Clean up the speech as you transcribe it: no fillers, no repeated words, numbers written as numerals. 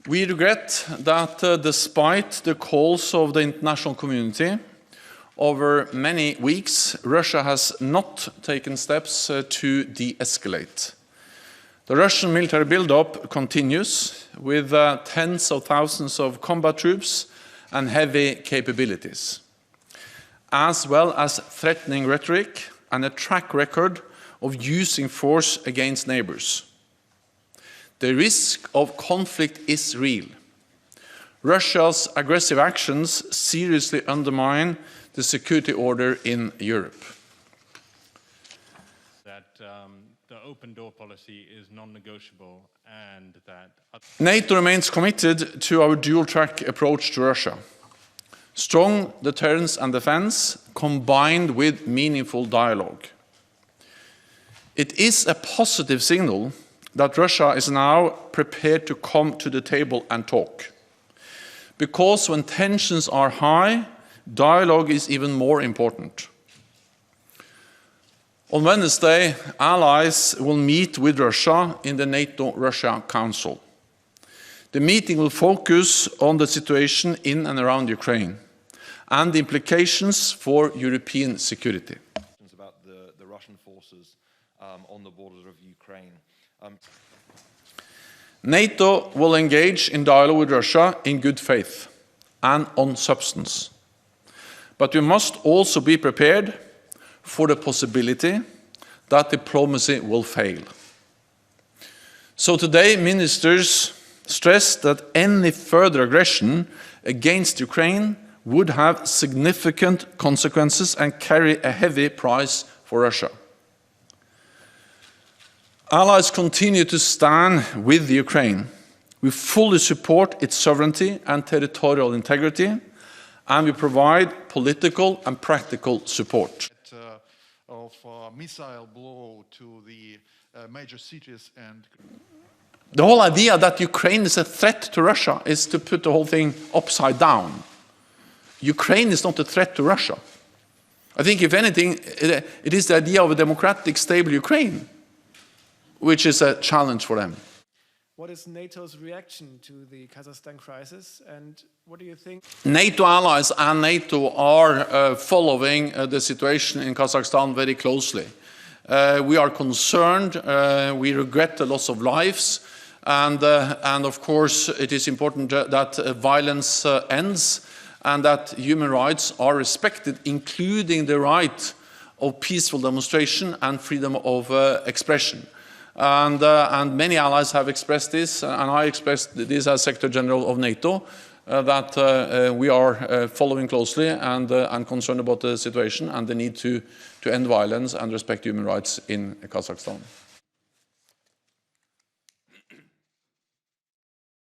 We regret that despite the calls of the international community, over many weeks, Russia has not taken steps to de-escalate. The Russian military buildup continues with tens of thousands of combat troops and heavy capabilities, as well as threatening rhetoric and a track record of using force against neighbors. The risk of conflict is real. Russia's aggressive actions seriously undermine the security order in Europe. That the open door policy is non-negotiable and that NATO remains committed to our dual-track approach to Russia. Strong deterrence and defense combined with meaningful dialogue. It is a positive signal that Russia is now prepared to come to the table and talk. Because when tensions are high, dialogue is even more important. On Wednesday, allies will meet with Russia in the NATO-Russia Council. The meeting will focus on the situation in and around Ukraine and the implications for European security. About the Russian forces on the borders of Ukraine. NATO will engage in dialogue with Russia in good faith and on substance. But we must also be prepared for the possibility that diplomacy will fail. So today, ministers stressed that any further aggression against Ukraine would have significant consequences and carry a heavy price for Russia. Allies continue to stand with Ukraine. We fully support its sovereignty and territorial integrity, and we provide political and practical support. Of missile blow to the major cities and the whole idea that Ukraine is a threat to Russia is to put the whole thing upside down. Ukraine is not a threat to Russia. I think, if anything, it is the idea of a democratic, stable Ukraine, which is a challenge for them. What is NATO's reaction to the Kazakhstan crisis, and what do you think? NATO allies and NATO are following the situation in Kazakhstan very closely. We are concerned, we regret the loss of lives, and of course it is important that violence ends and that human rights are respected, including the right of peaceful demonstration and freedom of expression. And many allies have expressed this, and I expressed this as Secretary General of NATO, that we are following closely and concerned about the situation and the need to end violence and respect human rights in Kazakhstan.